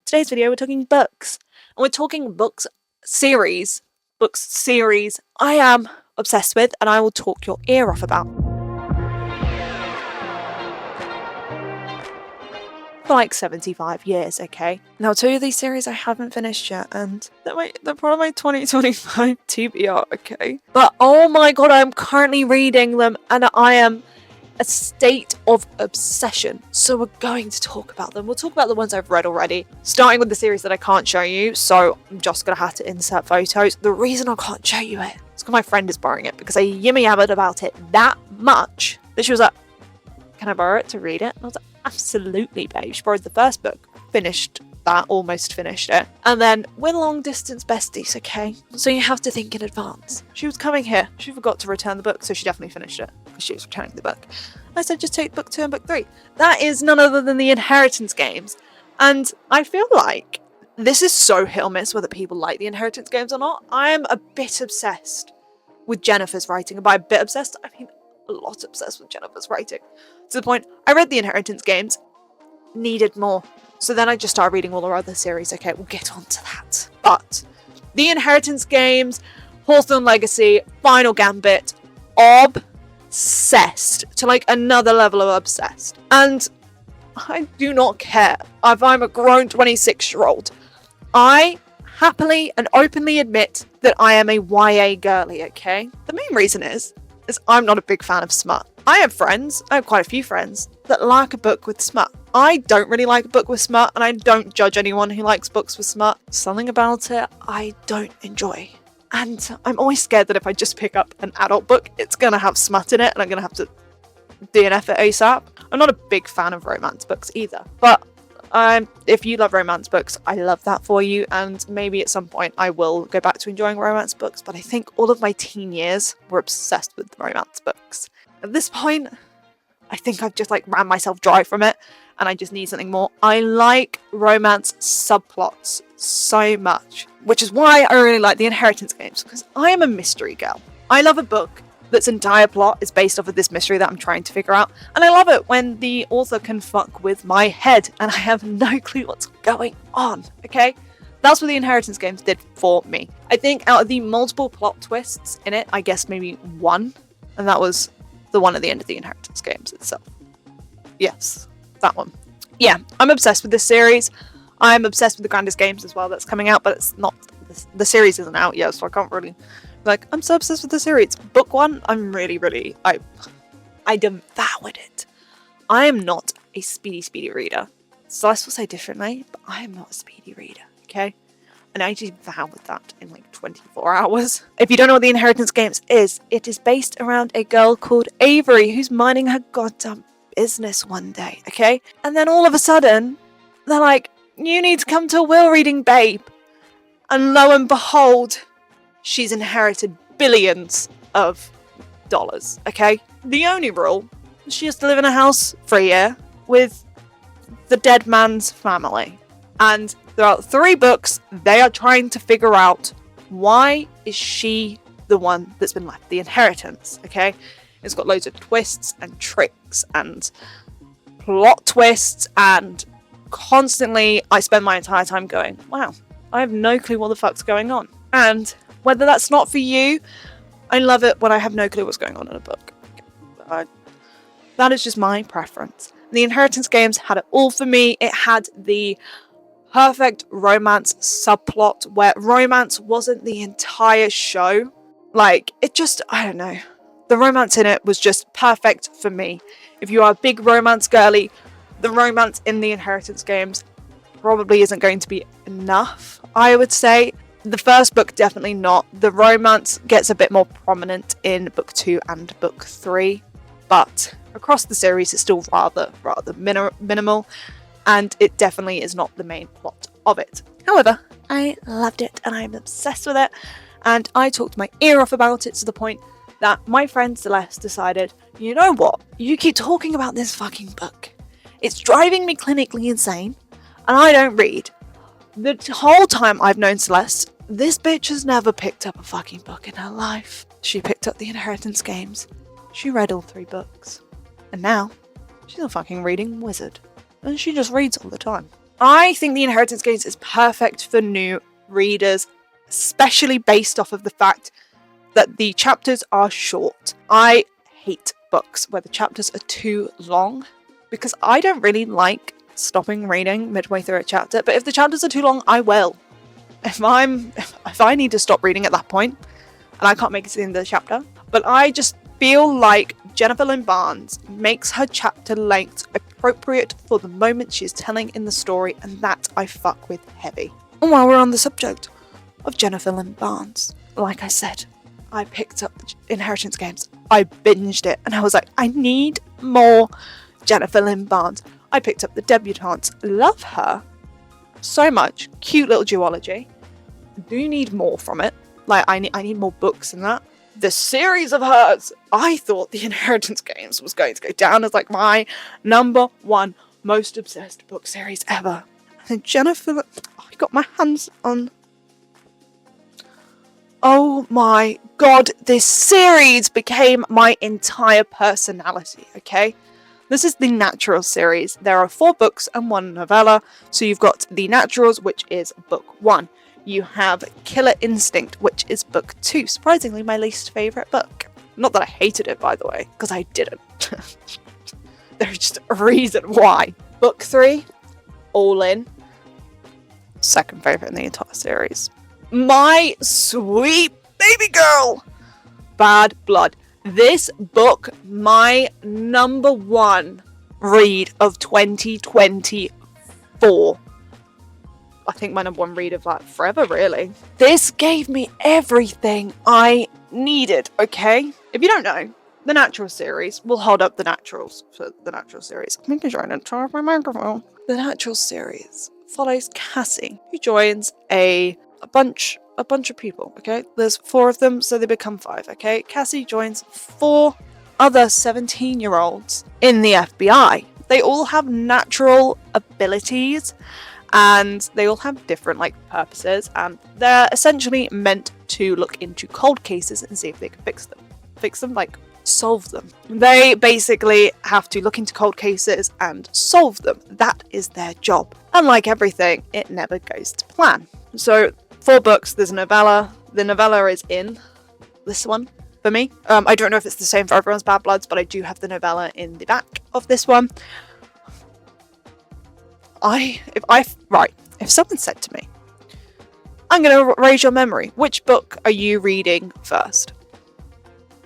today's video we're talking books. And we're talking books series I am obsessed with and I will talk your ear off about. For like 75 years, okay? Now, two of these series I haven't finished yet, and they're part of my 2025 TBR, okay? But oh my god, I'm currently reading them, and I am a state of obsession. So we're going to talk about them. We'll talk about the ones I've read already, starting with the series that I can't show you, so I'm just gonna have to insert photos. The reason I can't show you it is because my friend is borrowing it, because I yimmy-yabbered about it that much that she was like, can I borrow it to read it? And I was like, absolutely, babe. She borrowed the first book, finished that, almost finished it. And then we're long distance besties, okay? So you have to think in advance. She was coming here. She forgot to return the book, so she definitely finished it because she was returning the book. I said, just take book 2 and book 3. That is none other than the Inheritance Games. And I feel like this is so hit or miss whether people like the Inheritance Games or not. I am a bit obsessed with Jennifer's writing. And by a bit obsessed, I mean a lot obsessed with Jennifer's writing. To the point, I read the Inheritance Games, needed more. So then I just started reading all her other series. Okay, we'll get on to that. But the Inheritance Games, Hawthorne Legacy, Final Gambit, obsessed to like another level of obsessed. And I do not care if I'm a grown 26-year-old. I happily and openly admit that I am a YA girly, okay? The main reason is I'm not a big fan of smut. I have quite a few friends that like a book with smut. I don't really like a book with smut, and I don't judge anyone who likes books with smut. Something about it I don't enjoy. And I'm always scared that if I just pick up an adult book, it's going to have smut in it, and I'm going to have to DNF it ASAP. I'm not a big fan of romance books either. But if you love romance books, I love that for you, and maybe at some point I will go back to enjoying romance books, but I think all of my teen years were obsessed with romance books. At this point, I think I've just like ran myself dry from it, and I just need something more. I like romance subplots so much, which is why I really like the Inheritance Games, because I am a mystery girl. I love a book that's entire plot is based off of this mystery that I'm trying to figure out. And I love it when the author can fuck with my head and I have no clue what's going on, okay? That's what the Inheritance Games did for me. I think out of the multiple plot twists in it, I guess maybe one, and that was the one at the end of the Inheritance Games itself. Yes, that one. Yeah, I'm obsessed with this series. I'm obsessed with the Grandest Games as well that's coming out, but it's not, the series isn't out yet, so I can't really, like, I'm so obsessed with the series. Book 1, I'm really, I devoured it. I am not a speedy reader. Celeste will say differently, but I am not a speedy reader, okay? And I just devoured that in like 24 hours. If you don't know what the Inheritance Games is, it is based around a girl called Avery who's minding her goddamn business one day, okay? And then all of a sudden, they're like, you need to come to a will reading, babe. And lo and behold, she's inherited billions of dollars, okay? The only rule, she has to live in a house for a year with the dead man's family. And throughout 3 books, they are trying to figure out why is she the one that's been left the inheritance, okay? It's got loads of twists and tricks and plot twists, and constantly I spend my entire time going, wow, I have no clue what the fuck's going on. And whether that's not for you, I love it when I have no clue what's going on in a book. That is just my preference. The Inheritance Games had it all for me. It had the perfect romance subplot where romance wasn't the entire show. Like, it just, I don't know. The romance in it was just perfect for me. If you are a big romance girly, the romance in the Inheritance Games probably isn't going to be enough, I would say. The first book, definitely not. The romance gets a bit more prominent in book 2 and book 3, but across the series it's still rather minimal, and it definitely is not the main plot of it. However, I loved it and I'm obsessed with it, and I talked my ear off about it to the point that my friend Celeste decided, you know what, you keep talking about this fucking book. It's driving me clinically insane, and I don't read. The whole time I've known Celeste, this bitch has never picked up a fucking book in her life. She picked up the Inheritance Games. She read all 3 books. And now, she's a fucking reading wizard. And she just reads all the time. I think The Inheritance Games is perfect for new readers, especially based off of the fact that the chapters are short. I hate books where the chapters are too long because I don't really like stopping reading midway through a chapter, but if the chapters are too long, I will. If I need to stop reading at that point and I can't make it to the end of the chapter, but I just feel like Jennifer Lynn Barnes makes her chapter length appropriate for the moment she's telling in the story, and that I fuck with heavy. And while we're on the subject of Jennifer Lynn Barnes, like I said, I picked up the Inheritance Games. I binged it and I was like, I need more Jennifer Lynn Barnes. I picked up The Debutantes. Love her so much. Cute little duology. Do need more from it. Like, I need more books than that. The series of hers, I thought The Inheritance Games was going to go down as like my number one most obsessed book series ever. And Jennifer, I got my hands on. Oh my god, this series became my entire personality, okay? This is the Naturals series. There are 4 books and 1 novella. So you've got The Naturals, which is book 1. You have Killer Instinct, which is book 2. Surprisingly, my least favourite book. Not that I hated it, by the way, because I didn't. There's just a reason why. Book 3, All In. Second favourite in the entire series. My sweet baby girl, Bad Blood. This book, my number 1 read of 2024. I think my number 1 read of like forever, really. This gave me everything I needed, okay? If you don't know, the Natural series, we'll hold up the Naturals for the Natural series. I'm trying to turn off my microphone. The Natural series follows Cassie, who joins a bunch of people, okay? There's 4 of them, so they become 5, okay? Cassie joins 4 other 17-year-olds in the FBI. They all have natural abilities, and they all have different, like, purposes, and they're essentially meant to look into cold cases and see if they can fix them, like, solve them. They basically have to look into cold cases and solve them. That is their job. And like everything, it never goes to plan. So 4 books, there's a novella. The novella is in this one for me. I don't know if it's the same for everyone's Bad Bloods, but I do have the novella in the back of this one. If someone said to me, I'm going to raise your memory, which book are you reading first?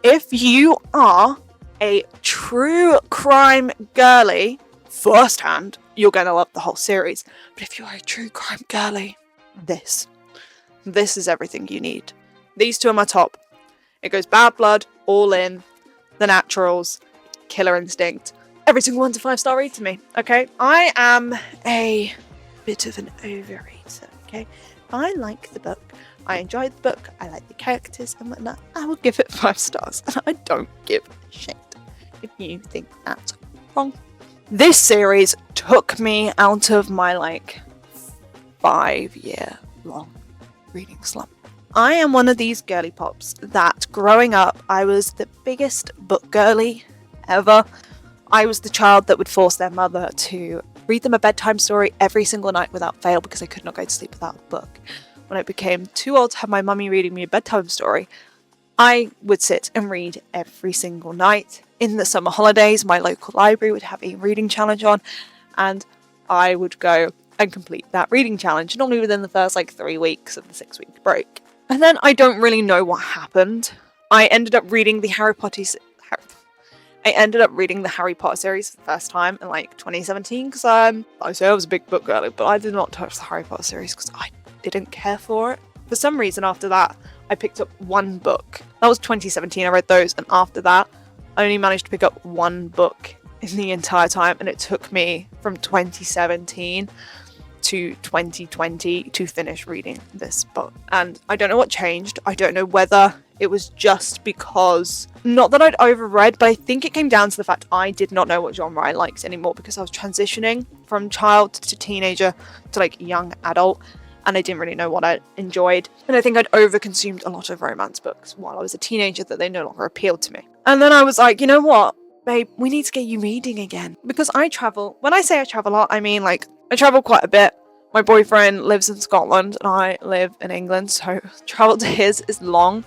If you are a true crime girly, firsthand, you're going to love the whole series. But if you're a true crime girly, this is everything you need. These 2 are my top. It goes Bad Blood, All In, The Naturals, Killer Instinct. Every single one's a 5-star read to me, okay? I am a bit of an overreader, okay? I like the book. I enjoyed the book. I like the characters and whatnot. I will give it 5 stars. And I don't give a shit if you think that's wrong. This series took me out of my, 5-year-long reading slump. I am one of these girly pops that growing up, I was the biggest book girly ever. I was the child that would force their mother to read them a bedtime story every single night without fail because I could not go to sleep without a book. When I became too old to have my mummy reading me a bedtime story, I would sit and read every single night. In the summer holidays, my local library would have a reading challenge on, and I would go and complete that reading challenge, normally within the first 3 weeks of the 6-week break. And then I don't really know what happened. I ended up reading the Harry Potter series for the first time in 2017 because I say I was a big book girl, but I did not touch the Harry Potter series because I didn't care for it. For some reason after that, I picked up 1 book. That was 2017, I read those, and after that, I only managed to pick up 1 book in the entire time, and it took me from 2017 to 2020 to finish reading this book. And I don't know what changed. I don't know whether it was just because, not that I'd overread, but I think it came down to the fact I did not know what genre I liked anymore because I was transitioning from child to teenager to young adult, and I didn't really know what I enjoyed. And I think I'd overconsumed a lot of romance books while I was a teenager that they no longer appealed to me. And then I was like, you know what, babe, we need to get you reading again. Because I travel. When I say I travel a lot, I mean I travel quite a bit. My boyfriend lives in Scotland and I live in England, so travel to his is long.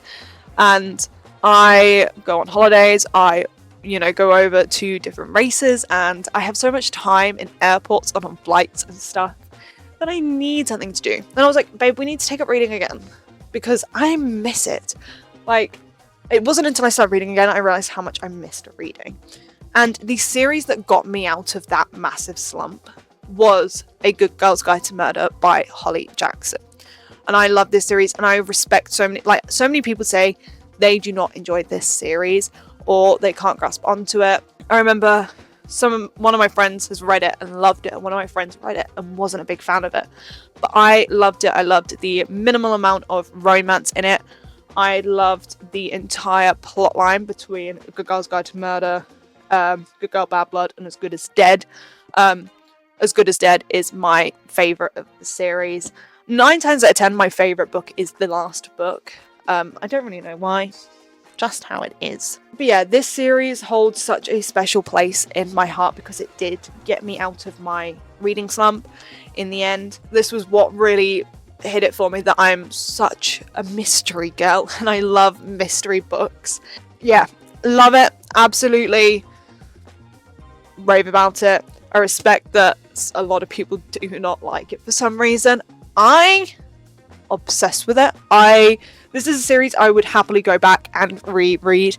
And I go on holidays, I go over to different races, and I have so much time in airports and on flights and stuff that I need something to do. And I was like, babe, we need to take up reading again because I miss it. Like, it wasn't until I started reading again I realized how much I missed reading. And the series that got me out of that massive slump was A Good Girl's Guide to Murder by Holly Jackson. And I love this series, and I respect so many people say they do not enjoy this series or they can't grasp onto it. I remember one of my friends has read it and loved it, and one of my friends read it and wasn't a big fan of it. But I loved it. I loved the minimal amount of romance in it. I loved the entire plot line between Good Girl's Guide to Murder, Good Girl, Bad Blood, and As Good as Dead. As Good as Dead is my favourite of the series. 9 times out of 10, my favourite book is the last book. I don't really know why. Just how it is. But yeah, this series holds such a special place in my heart because it did get me out of my reading slump in the end. This was what really hit it for me, that I'm such a mystery girl and I love mystery books. Yeah, love it. Absolutely rave about it. I respect that a lot of people do not like it for some reason. I'm obsessed with it. This is a series I would happily go back and reread.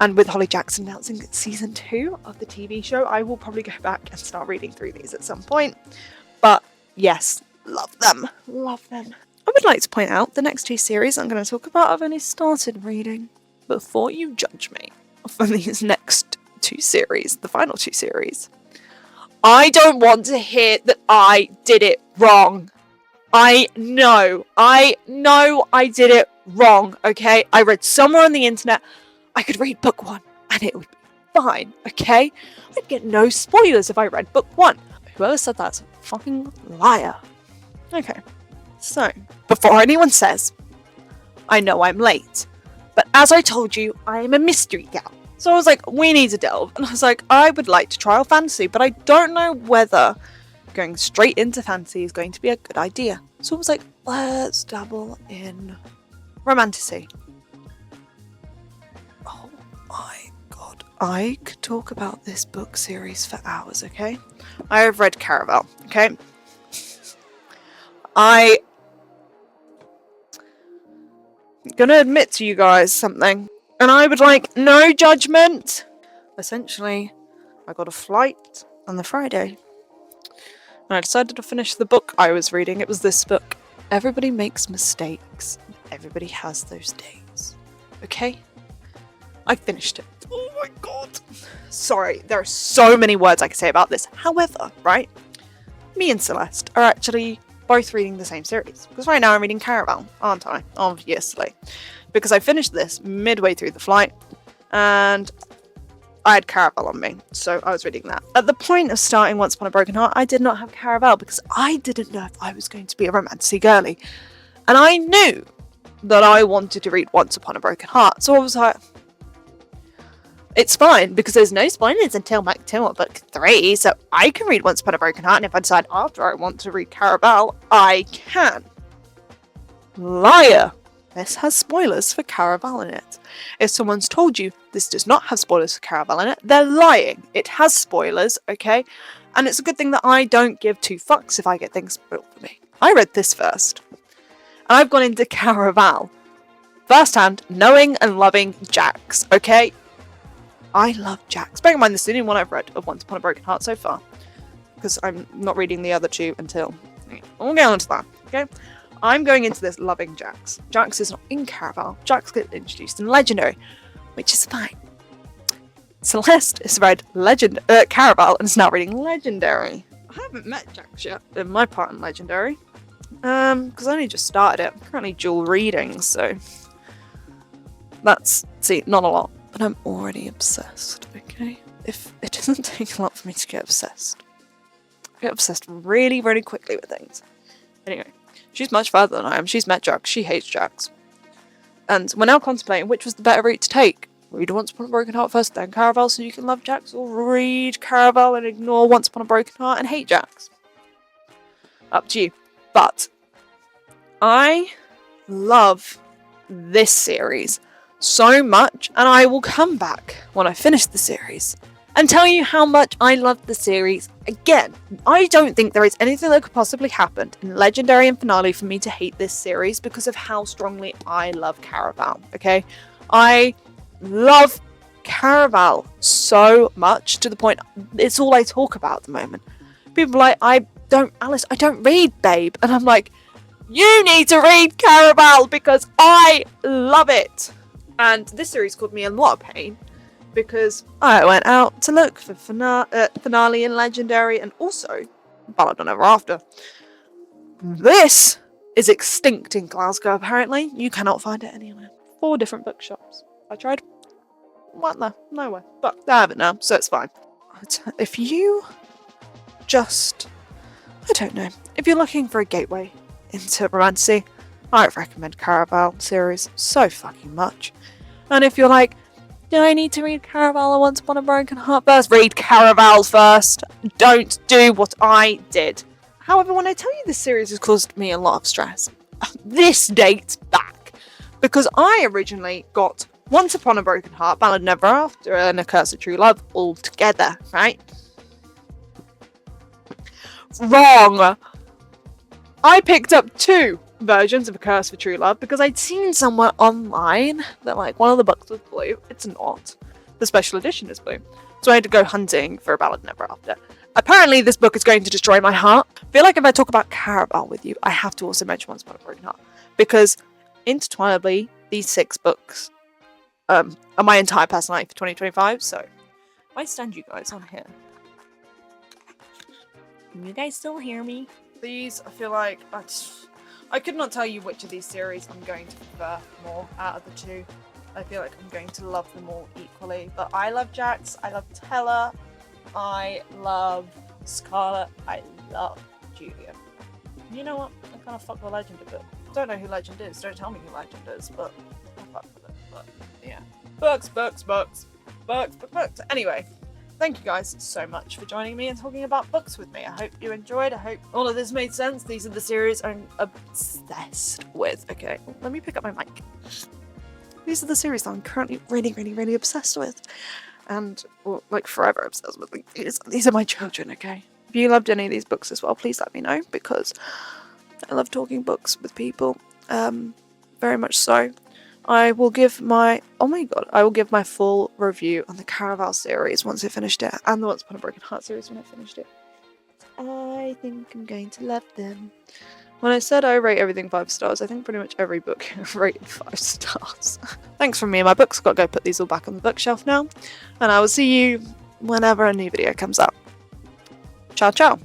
And with Holly Jackson announcing season 2 of the TV show, I will probably go back and start reading through these at some point. But yes, love them. Love them. I would like to point out the next 2 series I'm going to talk about I've only started reading. Before you judge me for these next 2 series, the final 2 series, I don't want to hear that I did it wrong. I know I did it wrong, okay? I read somewhere on the internet I could read book 1 and it would be fine, okay? I'd get no spoilers if I read book 1. Whoever said that's a fucking liar. Okay, so, before anyone says, I know I'm late, but as I told you, I am a mystery gal. So I was like, we need to delve. And I was like, I would like to trial fantasy, but I don't know whether going straight into fantasy is going to be a good idea. So I was like, let's dabble in romantasy. Oh my god. I could talk about this book series for hours, okay? I have read Caraval, okay? I'm gonna admit to you guys something. And I would like no judgment. Essentially, I got a flight on the Friday. And I decided to finish the book I was reading. It was this book. Everybody makes mistakes. Everybody has those days. Okay? I finished it. Oh my god. Sorry, there are so many words I could say about this. However, right? Me and Celeste are actually both reading the same series. Because right now I'm reading Caraval, aren't I? Obviously. Because I finished this midway through the flight. And I had Caraval on me, so I was reading that. At the point of starting Once Upon a Broken Heart, I did not have Caraval because I didn't know if I was going to be a romantic girly. And I knew that I wanted to read Once Upon a Broken Heart, so I was like, it's fine because there's no spoilers until Book 2 or Book 3, so I can read Once Upon a Broken Heart, and if I decide after I want to read Caraval, I can. Liar! This has spoilers for Caraval in it. If someone's told you this does not have spoilers for Caraval in it, they're lying. It has spoilers, okay? And it's a good thing that I don't give 2 fucks if I get things spoiled for me. I read this first. And I've gone into Caraval firsthand, knowing and loving Jax, okay? I love Jax. Bear in mind, this is the only one I've read of Once Upon a Broken Heart so far. Because I'm not reading the other 2 until... We'll get on to that, okay? I'm going into this loving Jax. Jax is not in Caraval. Jax gets introduced in Legendary, which is fine. Celeste has read Caraval and is now reading Legendary. I haven't met Jax yet in my part in Legendary. Because I only just started it. I'm currently dual reading, so... That's, not a lot. But I'm already obsessed, okay? If it doesn't take a lot for me to get obsessed. I get obsessed really, really quickly with things. Anyway. She's much further than I am. She's met Jax. She hates Jax. And we're now contemplating which was the better route to take. Read Once Upon a Broken Heart first, then Caraval so you can love Jax, or read Caraval and ignore Once Upon a Broken Heart and hate Jax. Up to you. But I love this series so much, and I will come back when I finish the series and tell you how much I love the series. Again, I don't think there is anything that could possibly happen in Legendary and Finale for me to hate this series because of how strongly I love Caraval, okay? I love Caraval so much to the point it's all I talk about at the moment. People are like, Alice, I don't read Babe. And I'm like, you need to read Caraval because I love it. And this series caused me a lot of pain because I went out to look for Finale and Legendary and also Ballad of Never After. This is extinct in Glasgow, apparently. You cannot find it anywhere. 4 different bookshops. I tried. What? No, nowhere. But I have it now, so it's fine. If you just... I don't know. If you're looking for a gateway into romancy, I recommend Caraval series so fucking much. And if you're like, do I need to read Caraval or Once Upon a Broken Heart first? Read Caraval first. Don't do what I did. However, when I tell you this series has caused me a lot of stress, this dates back. Because I originally got Once Upon a Broken Heart, Ballad Never After, and A Curse of True Love all together, right? Wrong! I picked up 2 versions of A Curse for True Love because I'd seen somewhere online that like one of the books was blue. It's not. The special edition is blue. So I had to go hunting for A Ballad Never After. Apparently this book is going to destroy my heart. I feel like if I talk about Caraval with you, I have to also mention Once Upon a Broken Heart. Because intertwinably, these 6 books are my entire personality for 2025, so I stand you guys on here. Can you guys still hear me? These, I feel like, I could not tell you which of these series I'm going to prefer more out of the 2. I feel like I'm going to love them all equally. But I love Jax, I love Teller, I love Scarlet, I love Julia. You know what? I kind of fuck with Legend a bit. Don't know who Legend is, don't tell me who Legend is, but I fuck with it. But yeah. Books. Anyway. Thank you guys so much for joining me and talking about books with me. I hope you enjoyed. I hope all of this made sense. These are the series I'm obsessed with. Okay, let me pick up my mic. These are the series that I'm currently really obsessed with. And, well, like, forever obsessed with. Like, these are my children, okay? If you loved any of these books as well, please let me know, because I love talking books with people. Very much so. I will give my full review on the Caraval series once I finished it, and the Once Upon a Broken Heart series when I finished it. I think I'm going to love them. When I said I rate everything 5 stars, I think pretty much every book rated 5 stars. Thanks from me and my books. Got to go put these all back on the bookshelf now, and I will see you whenever a new video comes out. Ciao, ciao.